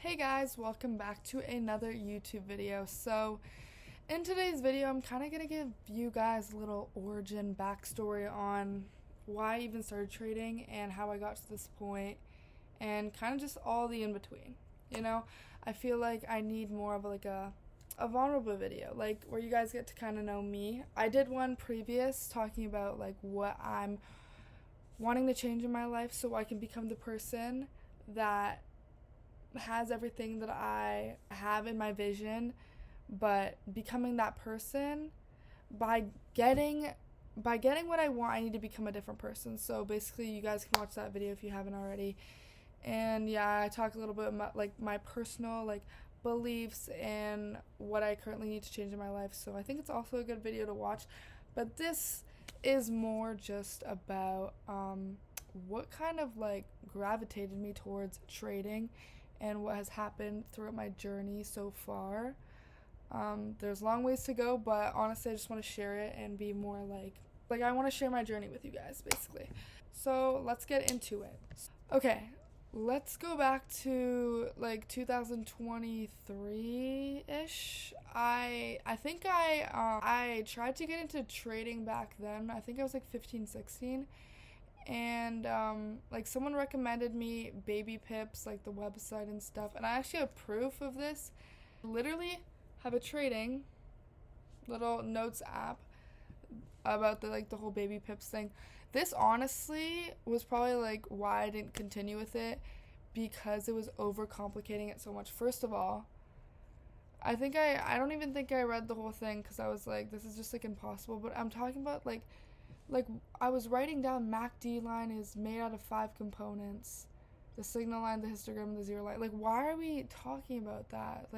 Hey guys, welcome back to another YouTube video. So in today's video, I'm kind of going to give you guys a little origin backstory on why I even started trading and how I got to this point and kind of just all the in between. I feel like I need more of a vulnerable video, like where you guys get to kind of know me. I did one previous talking about like what I'm wanting to change in my life so I can become the person that has everything that I have in my vision, but becoming that person by getting what I want, I need to become a different person. So basically, you guys can watch that video if you haven't already. And yeah, I talk a little bit about like my personal beliefs and what I currently need to change in my life. So I think it's also a good video to watch. But this is more just about what kind of gravitated me towards trading and what has happened throughout my journey so far. There's long ways to go, but honestly, I just want to share it and be more like I want to share my journey with you guys, basically. So let's get into it. Okay, let's go back to 2023-ish. I think I tried to get into trading back then. I think I was 15, 16. And someone recommended me Baby Pips, the website and stuff, and I actually have proof of this. Literally have a trading little notes app about the whole Baby Pips thing. This honestly was probably why I didn't continue with it, because it was overcomplicating it so much. First of all, I don't even think I read the whole thing, because I was this is just impossible. But I'm talking about I was writing down MACD line is made out of 5 components: the signal line, the histogram, and the zero line. Why are we talking about that?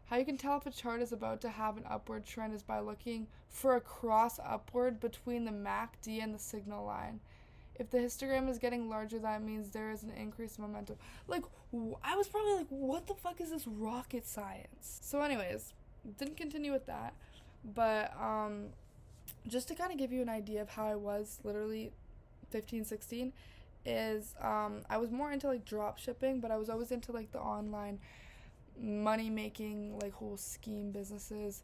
How you can tell if a chart is about to have an upward trend is by looking for a cross upward between the MACD and the signal line. If the histogram is getting larger, that means there is an increased momentum. I was probably what the fuck is this rocket science? So anyways, didn't continue with that. But just to kind of give you an idea of how I was literally 15, 16 is I was more into drop shipping, but I was always into the online money making whole scheme businesses.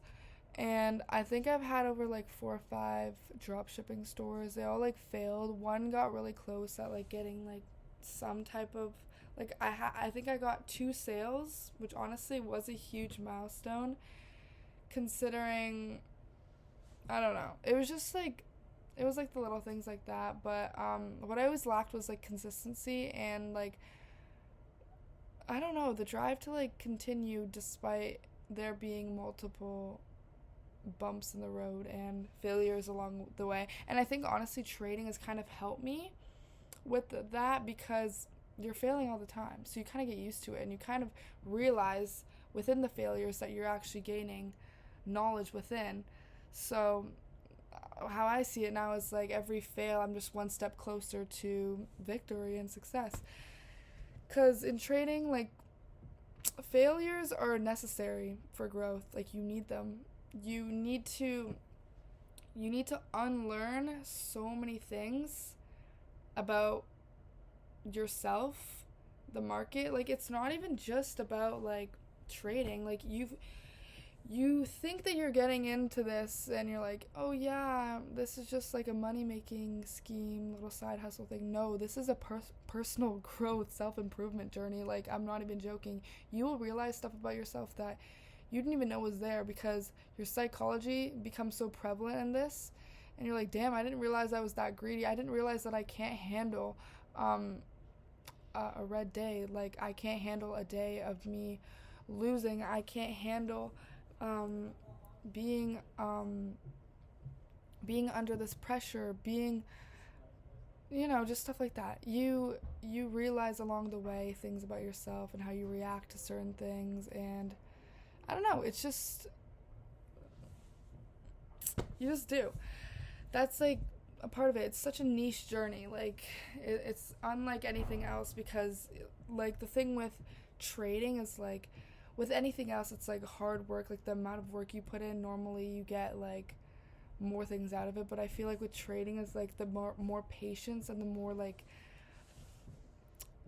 And I think I've had over 4 or 5 drop shipping stores. They all failed. One got really close at getting some type of I think I got 2 sales, which honestly was a huge milestone considering. I don't know. It was just it was the little things like that. But what I always lacked was consistency and I don't know, the drive to continue despite there being multiple bumps in the road and failures along the way. And I think honestly trading has kind of helped me with that, because you're failing all the time. So you kind of get used to it, and you kind of realize within the failures that you're actually gaining knowledge within. So how I see it now is every fail, I'm just one step closer to victory and success. Because in trading, failures are necessary for growth. You need them. You need to unlearn so many things about yourself, the market. It's not even just about trading. You think that you're getting into this and you're oh yeah, this is just a money-making scheme, little side hustle thing. No, this is a personal growth, self-improvement journey. I'm not even joking. You will realize stuff about yourself that you didn't even know was there, because your psychology becomes so prevalent in this, and you're damn, I didn't realize I was that greedy. I didn't realize that I can't handle a red day. I can't handle a day of me losing. I can't handle being under this pressure, being just stuff like that. You realize along the way things about yourself and how you react to certain things, and I don't know, it's just you just do. That's a part of it. It's such a niche journey. It's unlike anything else, because the thing with trading is with anything else, it's hard work. The amount of work you put in, normally you get more things out of it. But I feel with trading is the more patience and the more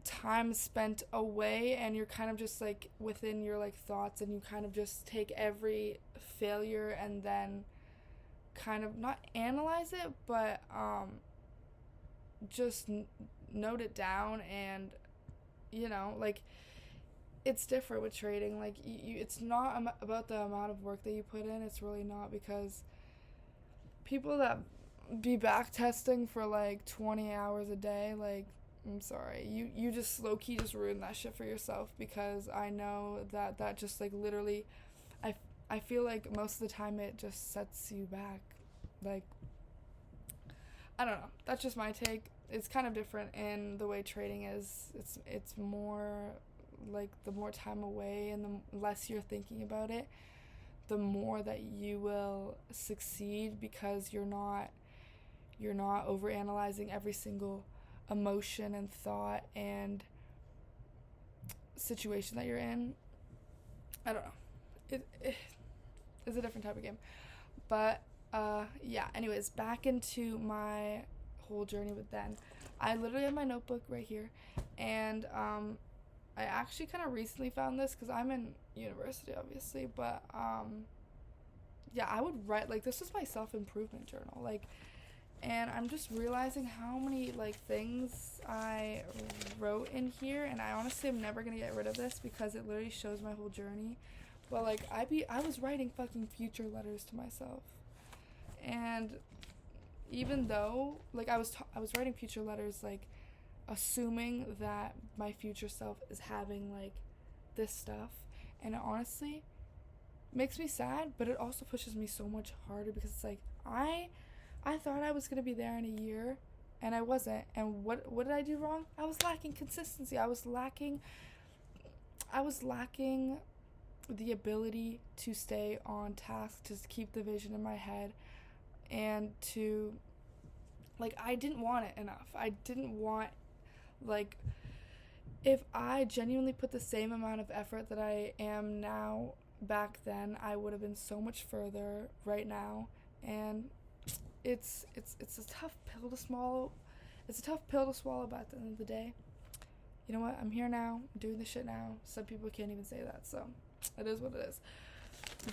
time spent away, and you're kind of just like within your like thoughts, and you kind of just take every failure and then kind of not analyze it, but just note it down. And like, it's different with trading. Like, it's not about the amount of work that you put in. It's really not, because people that be back testing for like 20 hours a day, like, I'm sorry, you just low-key just ruined that shit for yourself, because I know that just like literally, I feel like most of the time it just sets you back. Like, I don't know, that's just my take. It's kind of different in the way trading is. It's more like, the more time away and the less you're thinking about it, the more that you will succeed, because you're not overanalyzing every single emotion and thought and situation that you're in. I don't know. It's a different type of game. But yeah, anyways, back into my whole journey with Den. I literally have my notebook right here, and I actually kind of recently found this because I'm in university, obviously, but yeah, I would write, like, this is my self-improvement journal, like, and I'm just realizing how many like things I wrote in here, and I honestly am never gonna get rid of this because it literally shows my whole journey. But like, I was writing fucking future letters to myself, and even though like I was writing future letters, like assuming that my future self is having like this stuff, and it honestly makes me sad, but it also pushes me so much harder, because it's like, I thought I was gonna be there in a year, and I wasn't. And what did I do wrong? I was lacking consistency. I was lacking the ability to stay on task, to keep the vision in my head, and to, like, I didn't want it enough. I didn't want, like, if I genuinely put the same amount of effort that I am now back then, I would have been so much further right now. And it's a tough pill to swallow. It's a tough pill to swallow, but at the end of the day, you know what? I'm here now. I'm doing this shit now. Some people can't even say that, so it is what it is.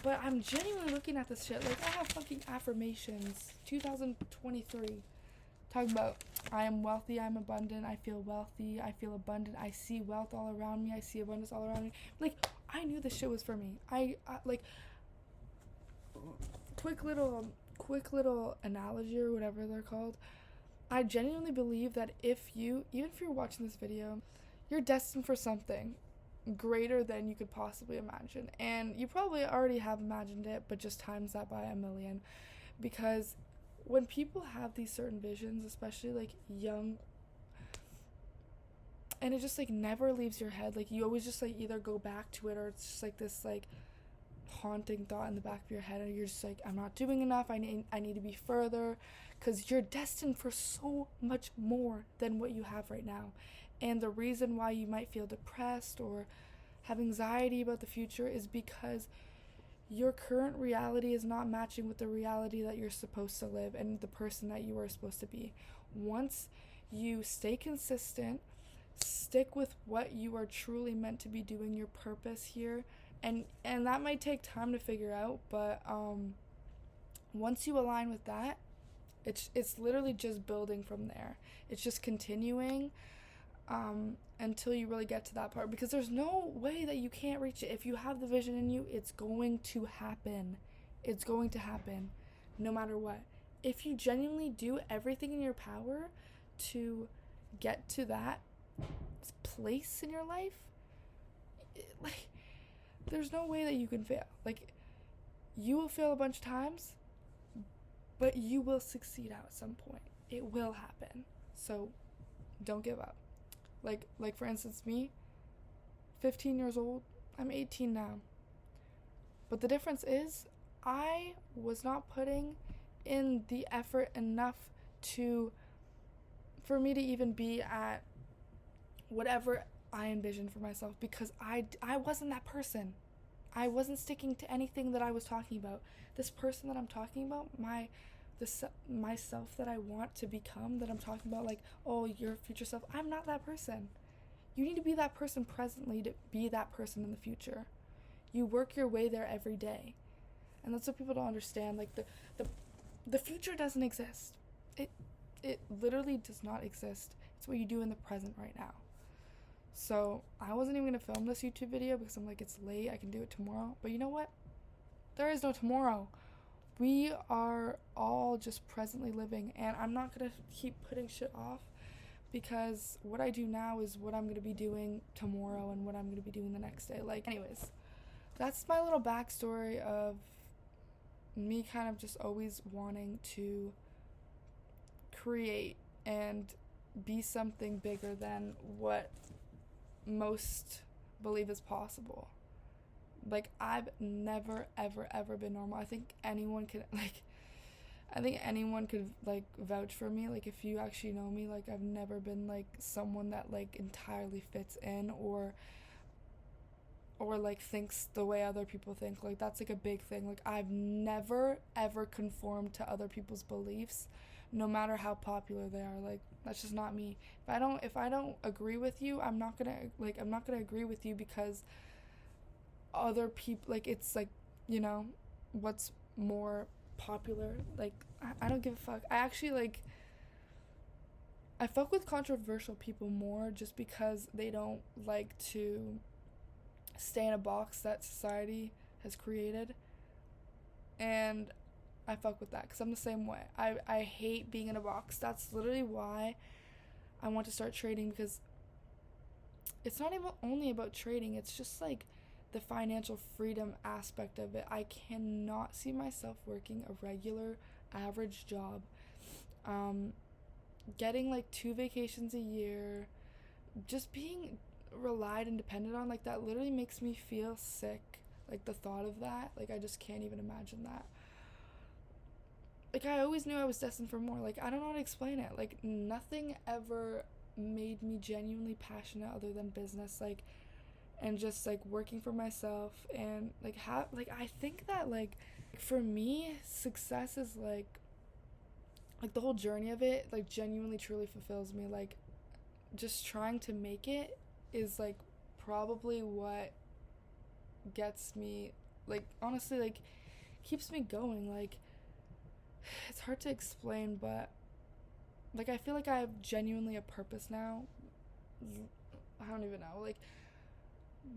But I'm genuinely looking at this shit. Like, I have fucking affirmations. 2023. Talking about, I am wealthy, I'm abundant, I feel wealthy, I feel abundant, I see wealth all around me, I see abundance all around me. Like, I knew this shit was for me. I like, quick little analogy or whatever they're called. I genuinely believe that even if you're watching this video, you're destined for something greater than you could possibly imagine. And you probably already have imagined it, but just times that by a million. Because when people have these certain visions, especially like young, and it just like never leaves your head, like you always just like either go back to it, or it's just like this like haunting thought in the back of your head, and you're just like, I'm not doing enough, I need to be further, because you're destined for so much more than what you have right now. And the reason why you might feel depressed or have anxiety about the future is because your current reality is not matching with the reality that you're supposed to live and the person that you are supposed to be. Once you stay consistent, stick with what you are truly meant to be doing, your purpose here, and that might take time to figure out, but once you align with that, it's literally just building from there. It's just continuing until you really get to that part, because there's no way that you can't reach it. If you have the vision in you, it's going to happen. It's going to happen no matter what. If you genuinely do everything in your power to get to that place in your life, like, there's no way that you can fail. Like, you will fail a bunch of times, but you will succeed at some point. It will happen. So don't give up. Like for instance, me, 15 years old, I'm 18 now. But the difference is, I was not putting in the effort enough for me to even be at whatever I envisioned for myself, because I wasn't that person. I wasn't sticking to anything that I was talking about. This person that I'm talking about, myself that I want to become, that I'm talking about, like, oh, your future self, I'm not that person. You need to be that person presently to be that person in the future. You work your way there every day. And that's what people don't understand. Like, the future doesn't exist. It literally does not exist. It's what you do in the present right now. So I wasn't even going to film this YouTube video because I'm like, it's late, I can do it tomorrow. But you know what? There is no tomorrow. We are all just presently living, and I'm not going to keep putting shit off, because what I do now is what I'm going to be doing tomorrow and what I'm going to be doing the next day. Like, anyways, that's my little backstory of me kind of just always wanting to create and be something bigger than what most believe is possible. Like, I've never ever been normal. I think anyone could vouch for me. Like, if you actually know me, like, I've never been like someone that like entirely fits in or like thinks the way other people think. Like, that's like a big thing. Like, I've never ever conformed to other people's beliefs, no matter how popular they are. Like, that's just not me. If I don't agree with you, I'm not gonna agree with you because other people, like, it's like, you know, what's more popular. Like, I don't give a fuck. I fuck with controversial people more just because they don't like to stay in a box that society has created, and I fuck with that because I'm the same way. I hate being in a box. That's literally why I want to start trading, because it's not even only about trading, it's just like the financial freedom aspect of it. I cannot see myself working a regular average job, getting like 2 vacations a year, just being relied and dependent on. Like, that literally makes me feel sick. Like, the thought of that, like, I just can't even imagine that. Like, I always knew I was destined for more. Like, I don't know how to explain it. Like, nothing ever made me genuinely passionate other than business, like, and just like working for myself. And like, I think that like for me, success is like the whole journey of it, like, genuinely truly fulfills me. Like, just trying to make it is like probably what gets me, like, honestly, like, keeps me going. Like, it's hard to explain, but like, I feel like I have genuinely a purpose now. I don't even know. Like,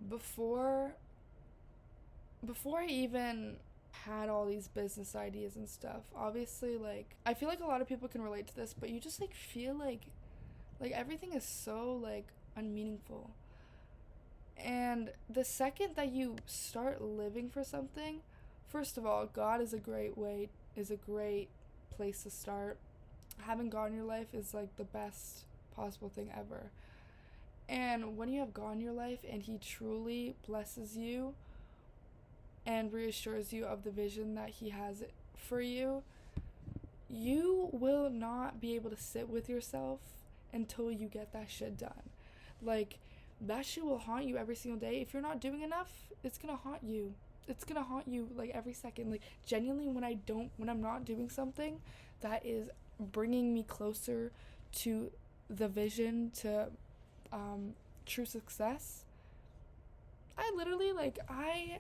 before I even had all these business ideas and stuff, obviously, like, I feel like a lot of people can relate to this, but you just like feel like everything is so like unmeaningful. And the second that you start living for something, first of all, God is a great place to start. Having God in your life is like the best possible thing ever. And when you have God in your life and he truly blesses you and reassures you of the vision that he has for you, you will not be able to sit with yourself until you get that shit done. Like, that shit will haunt you every single day. If you're not doing enough, it's gonna haunt you. It's gonna haunt you like every second. Like, genuinely, when I'm not doing something that is bringing me closer to the vision, to true success, I literally, like, I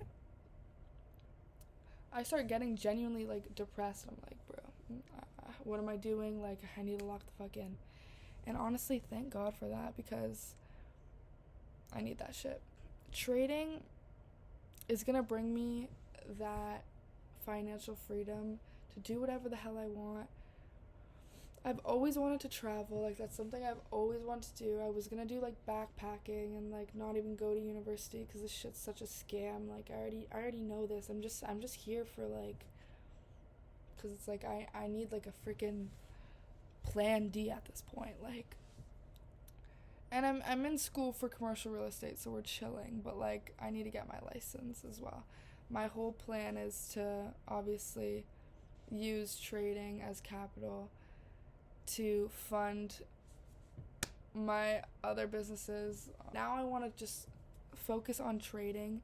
start getting genuinely like depressed. I'm like, bro, what am I doing? Like, I need to lock the fuck in. And honestly, thank God for that, because I need that shit. Trading is gonna bring me that financial freedom to do whatever the hell I want. I've always wanted to travel. Like, that's something I've always wanted to do. I was gonna do like backpacking and like not even go to university because this shit's such a scam. Like, I already know this. I'm just here for like, because it's like I need like a freaking plan D at this point. Like, and I'm in school for commercial real estate, so we're chilling, but like, I need to get my license as well. My whole plan is to obviously use trading as capital to fund my other businesses. Now I want to just focus on trading,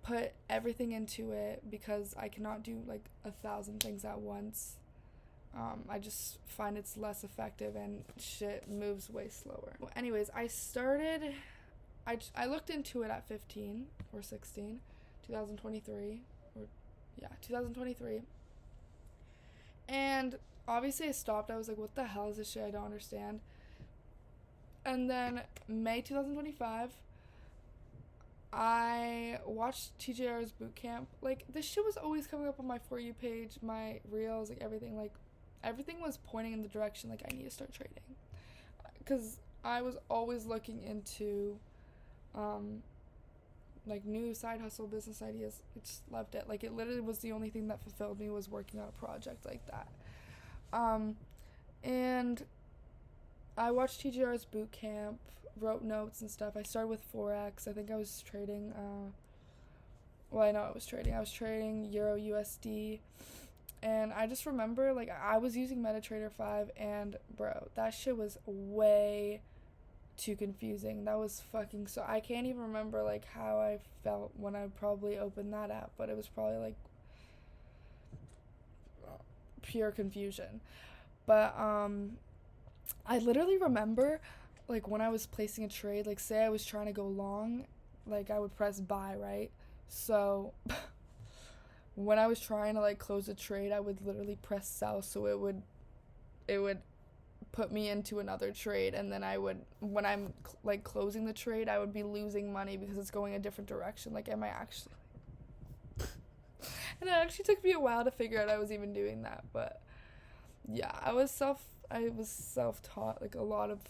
put everything into it, because I cannot do like 1,000 things at once. I just find it's less effective and shit moves way slower. Well, anyways, I looked into it at 15 or 16, 2023, or yeah, 2023. And obviously I stopped. I was like, what the hell is this shit? I don't understand. And then May 2025, I watched TJR's boot camp. Like, this shit was always coming up on my For You page, my reels, like everything. Like, everything was pointing in the direction, like, I need to start trading. Because I was always looking into, like, new side hustle business ideas. I just loved it. Like, it literally was the only thing that fulfilled me, was working on a project like that. And I watched TJR's boot camp, wrote notes and stuff. I started with Forex. I think I was trading, I was trading Euro USD. And I just remember, like, I was using MetaTrader 5, and, bro, that shit was way too confusing. That was fucking so... I can't even remember, like, how I felt when I probably opened that app, but it was probably, like, pure confusion. But, I literally remember, like, when I was placing a trade, like, say I was trying to go long, like, I would press buy, right? So... when I was trying to, like, close a trade, I would literally press sell, so it would put me into another trade, and then when I'm, like, closing the trade, I would be losing money because it's going a different direction. Like, am I actually... And it actually took me a while to figure out I was even doing that, but, yeah, I was self-taught, like, a lot of,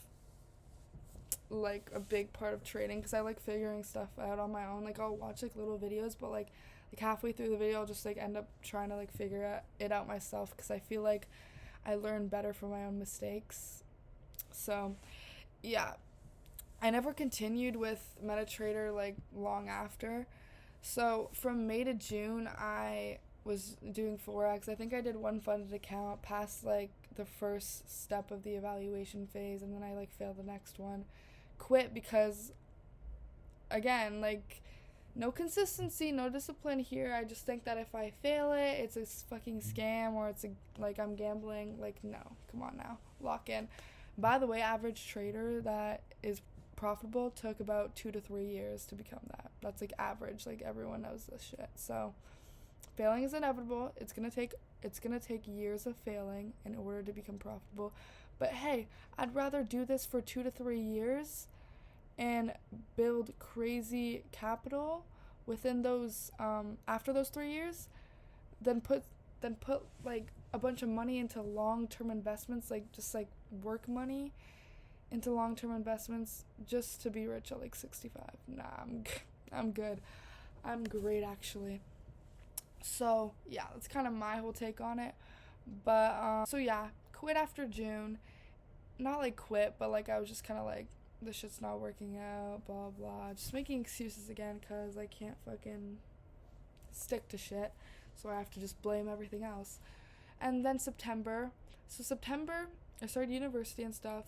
like, a big part of trading, because I like figuring stuff out on my own. Like, I'll watch, like, little videos, but, like, halfway through the video, I'll just, like, end up trying to, like, figure it out myself, because I feel like I learn better from my own mistakes. So, yeah. I never continued with MetaTrader, like, long after. So, from May to June, I was doing Forex. I think I did one funded account past, like, the first step of the evaluation phase, and then I, like, failed the next one. Quit because, again, like... no consistency, no discipline here. I just think that if I fail it, it's a fucking scam, or it's like I'm gambling. Like, no, come on now, lock in. By the way, average trader that is profitable took about 2 to 3 years to become that. That's like average. Like, everyone knows this shit. So failing is inevitable. It's gonna take years of failing in order to become profitable. But hey, I'd rather do this for 2 to 3 years and build crazy capital within those after those 3 years than put like a bunch of money into long-term investments, like just like work money into long-term investments just to be rich at like 65. Nah, I'm good. I'm great, actually. So yeah, that's kind of my whole take on it. But so yeah, quit after June. Not like quit, but like I was just kind of like, this shit's not working out, blah blah, just making excuses again, because I can't fucking stick to shit, so I have to just blame everything else. And then September, I started university and stuff,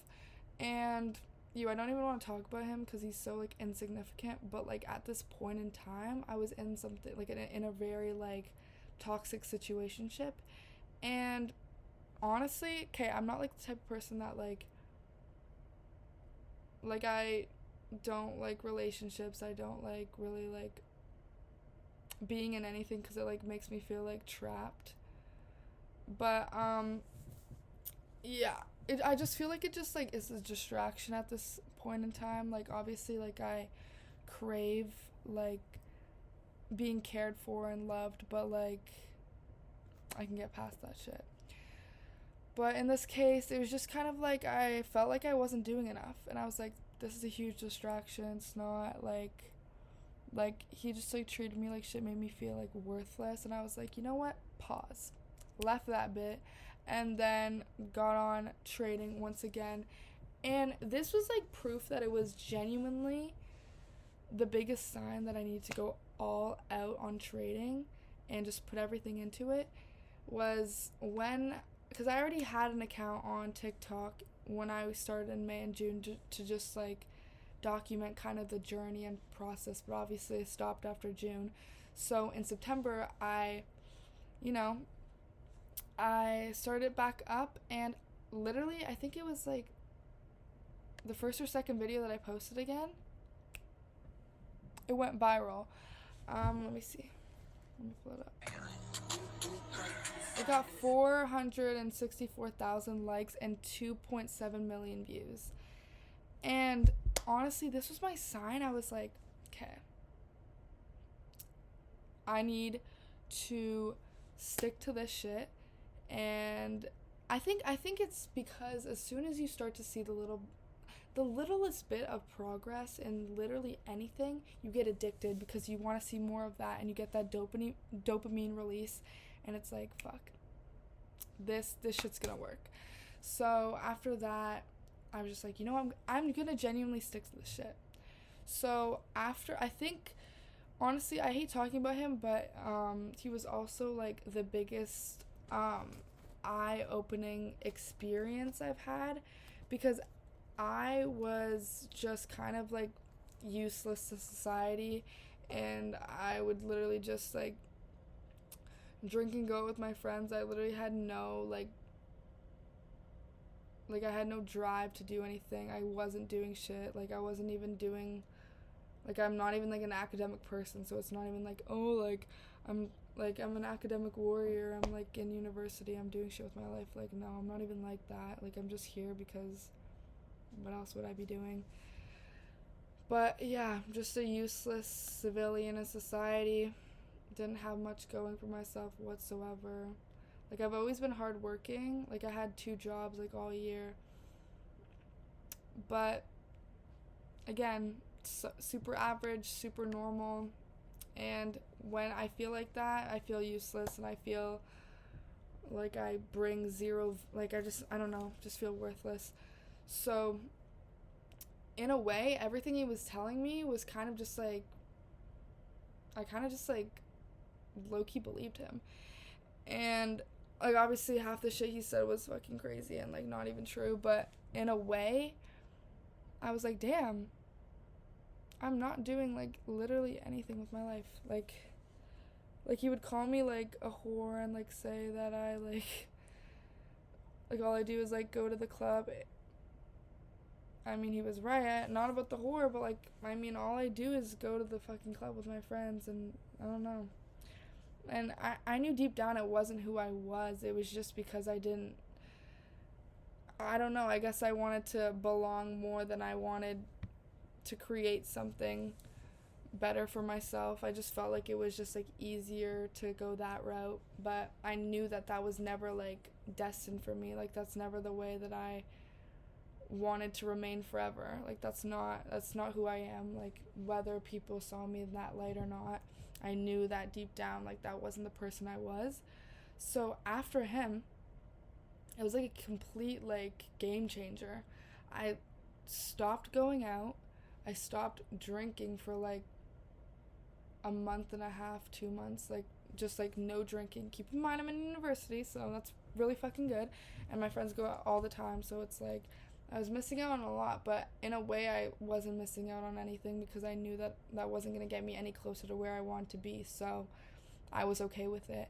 and I don't even want to talk about him because he's so like insignificant, but like at this point in time, I was in something like in a very like toxic situationship. And honestly, okay, I'm not like the type of person that like I don't like relationships. I don't like really like being in anything because it like makes me feel like trapped. But yeah, I just feel like it just like is a distraction at this point in time. Like, obviously, like I crave like being cared for and loved, but like I can get past that shit. But in this case, it was just kind of like I felt like I wasn't doing enough. And I was like, this is a huge distraction. It's not like he just like treated me like shit, made me feel like worthless. And I was like, you know what? Pause. Left that bit. And then got on trading once again. And this was like proof that it was genuinely the biggest sign that I need to go all out on trading and just put everything into it, was when... because I already had an account on TikTok when I started in May and June to just like document kind of the journey and process, but obviously I stopped after June. So in September, I I started back up, and literally, I think it was like the first or second video that I posted again, it went viral. Let me see. Let me pull it up. It got 464,000 likes and 2.7 million views. And honestly, this was my sign. I was like, okay, I need to stick to this shit. And I think it's because as soon as you start to see the littlest bit of progress in literally anything, you get addicted because you want to see more of that, and you get that dopamine release, and it's like, fuck, this shit's gonna work. So after that, I was just like, you know, I'm gonna genuinely stick to this shit. So after, I think, honestly, I hate talking about him, but he was also like the biggest eye-opening experience I've had, because I was just kind of like useless to society, and I would literally just like drink and go with my friends. I literally had no like I had no drive to do anything. I wasn't doing shit. Like I wasn't even doing, like, I'm not even like an academic person, so it's not even like, oh, like I'm an academic warrior, I'm like in university, I'm doing shit with my life. Like, no, I'm not even like that. Like, I'm just here because what else would I be doing? But yeah, just a useless civilian in society. Didn't have much going for myself whatsoever. Like, I've always been hardworking. Like, I had 2 jobs like all year. But again, super average, super normal. And when I feel like that, I feel useless, and I feel like I bring zero, like I don't know, just feel worthless. So in a way, everything he was telling me was kind of just like, I kind of just like low-key believed him. And like, obviously half the shit he said was fucking crazy and like not even true, but in a way, I was like, damn, I'm not doing like literally anything with my life. Like he would call me like a whore and like say that I like all I do is like go to the club. I mean, he was right, not about the whore, but like, I mean, all I do is go to the fucking club with my friends, and I don't know. And I knew deep down it wasn't who I was. It was just because I don't know, I guess I wanted to belong more than I wanted to create something better for myself. I just felt like it was just like easier to go that route, but I knew that was never like destined for me. Like, that's never the way that I wanted to remain forever. Like, that's not who I am. Like, whether people saw me in that light or not, I knew that deep down, like, that wasn't the person I was. So after him, it was like a complete like game changer. I stopped going out. I stopped drinking for like a month and a half, 2 months, like just like no drinking. Keep in mind I'm in university, so that's really fucking good, and my friends go out all the time, so it's like I was missing out on a lot, but in a way I wasn't missing out on anything because I knew that wasn't going to get me any closer to where I wanted to be, so I was okay with it.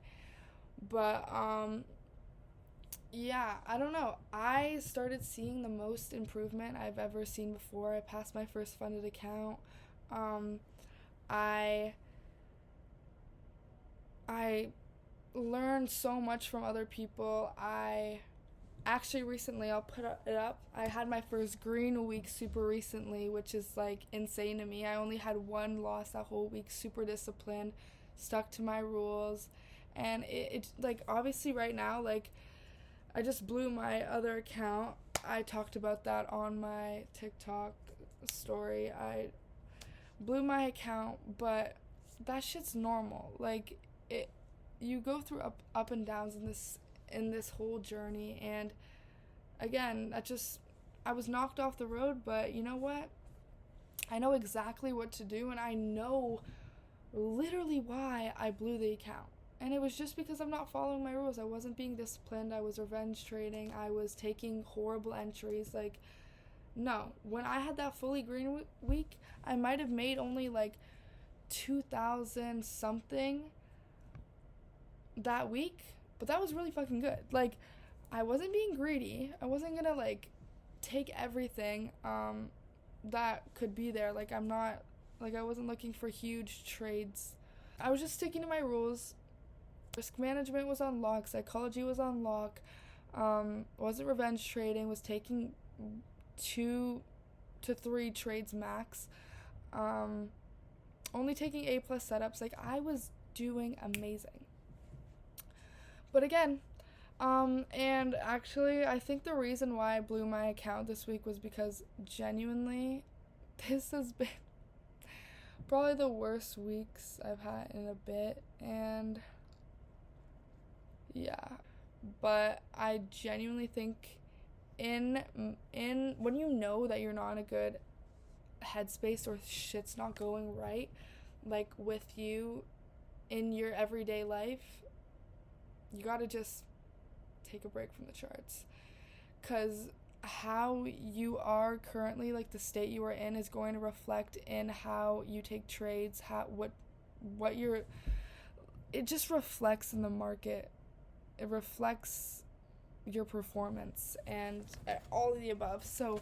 But yeah, I don't know. I started seeing the most improvement I've ever seen before. I passed my first funded account. I learned so much from other people. I actually recently, I'll put it up, I had my first green week super recently, which is like insane to me. I only had 1 loss that whole week, super disciplined, stuck to my rules, and it like, obviously right now, like, I just blew my other account. I talked about that on my TikTok story. I blew my account, but that shit's normal. Like, you go through up and downs in this whole journey, and again, I was knocked off the road, but you know what? I know exactly what to do, and I know literally why I blew the account. And it was just because I'm not following my rules. I wasn't being disciplined. I was revenge trading. I was taking horrible entries. Like, no. When I had that fully green week, I might have made only like 2,000 something that week. But that was really fucking good. Like, I wasn't being greedy. I wasn't gonna, like, take everything that could be there. Like, I wasn't looking for huge trades. I was just sticking to my rules. Risk management was on lock. Psychology was on lock. Wasn't revenge trading. Was taking 2 to 3 trades max. Only taking A+ setups. Like, I was doing amazing. But again, and actually, I think the reason why I blew my account this week was because genuinely, this has been probably the worst weeks I've had in a bit, and yeah. But I genuinely think in when you know that you're not in a good headspace or shit's not going right, like with you in your everyday life, you gotta just take a break from the charts, because how you are currently, like the state you are in, is going to reflect in how you take trades, what you're, it just reflects in the market. It reflects your performance and all of the above. So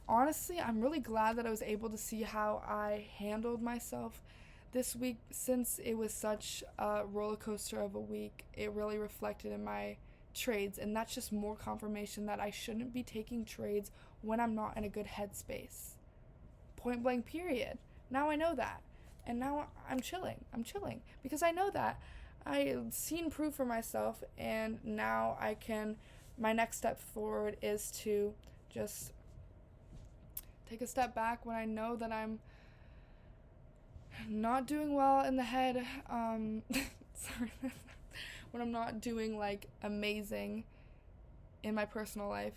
honestly, I'm really glad that I was able to see how I handled myself this week. Since it was such a roller coaster of a week, it really reflected in my trades, and that's just more confirmation that I shouldn't be taking trades when I'm not in a good headspace. Point blank, period. Now I know that, and now I'm chilling because I know that I've seen proof for myself, and now my next step forward is to just take a step back when I know that I'm not doing well in the head, sorry, when I'm not doing, like, amazing in my personal life.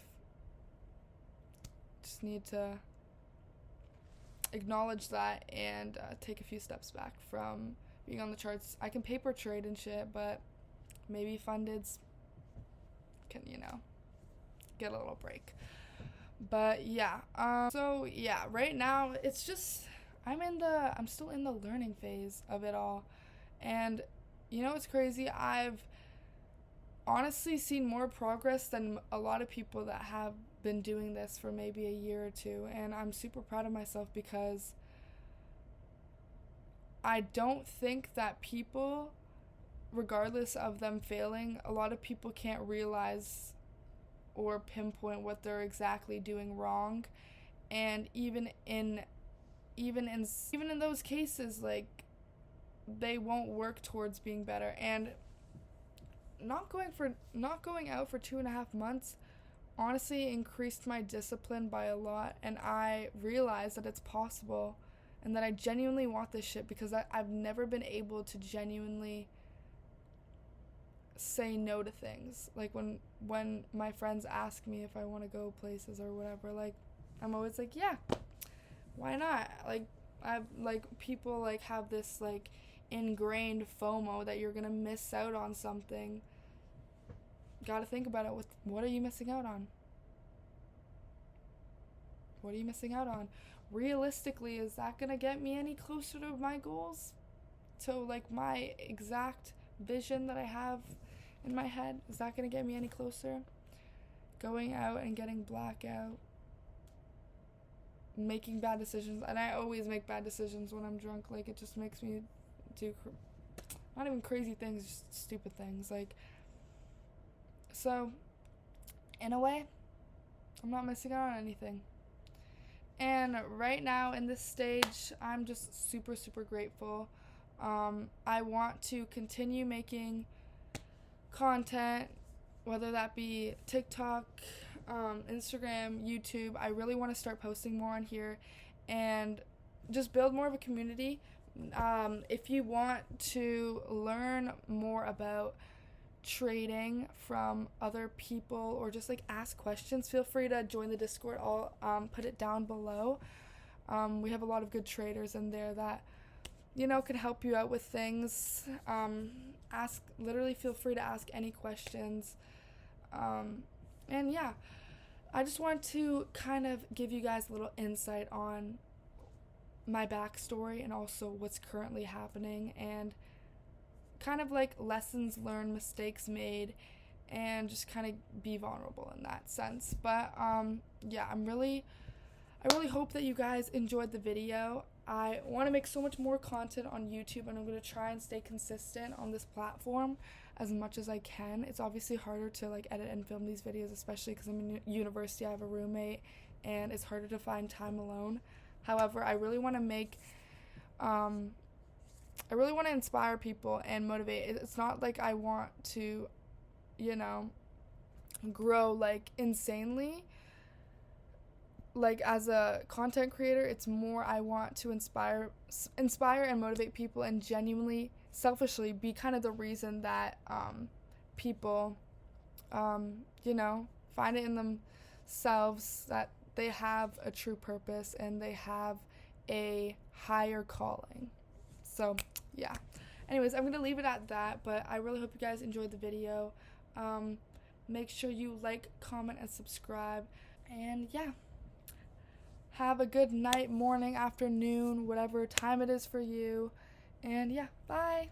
Just need to acknowledge that and take a few steps back from being on the charts. I can paper trade and shit, but maybe fundeds can, get a little break. But yeah, so yeah, right now it's just I'm still in the learning phase of it all. And it's crazy, I've honestly seen more progress than a lot of people that have been doing this for maybe a year or two, and I'm super proud of myself, because I don't think that people, regardless of them failing, a lot of people can't realize or pinpoint what they're exactly doing wrong. And even in those cases, like, they won't work towards being better. And not going out for 2.5 months honestly increased my discipline by a lot, and I realized that it's possible and that I genuinely want this shit, because I've never been able to genuinely say no to things. Like, when my friends ask me if I want to go places or whatever, like, I'm always like, yeah, why not? People, like, have this, like, ingrained FOMO that you're gonna miss out on something. Gotta think about it. What are you missing out on? What are you missing out on? Realistically, is that gonna get me any closer to my goals? To, like, my exact vision that I have in my head? Is that gonna get me any closer? Going out and getting blackout, making bad decisions, and I always make bad decisions when I'm drunk. Like, it just makes me do not even crazy things, just stupid things. Like, so in a way, I'm not missing out on anything. And right now in this stage, I'm just super, super grateful. I want to continue making content, whether that be TikTok, Instagram, YouTube. I really want to start posting more on here and just build more of a community. If you want to learn more about trading from other people, or just, like, ask questions, feel free to join the Discord. I'll put it down below. We have a lot of good traders in there that can help you out with things. Literally feel free to ask any questions. And yeah, I just want to kind of give you guys a little insight on my backstory and also what's currently happening, and kind of like lessons learned, mistakes made, and just kind of be vulnerable in that sense. But yeah, I really hope that you guys enjoyed the video. I want to make so much more content on YouTube, and I'm going to try and stay consistent on this platform as much as I can. It's obviously harder to like edit and film these videos, especially because I'm in university, I have a roommate, and it's harder to find time alone. However, I really want to make I really want to inspire people and motivate. It's not like I want to, you know, grow like insanely. Like as a content creator, it's more I want to inspire and motivate people, and genuinely, selfishly be kind of the reason that people, you know, find it in themselves that they have a true purpose and they have a higher calling. So yeah, anyways, I'm gonna leave it at that, but I really hope you guys enjoyed the video. Make sure you like, comment, and subscribe, and yeah, have a good night, morning, afternoon, whatever time it is for you, and yeah, bye.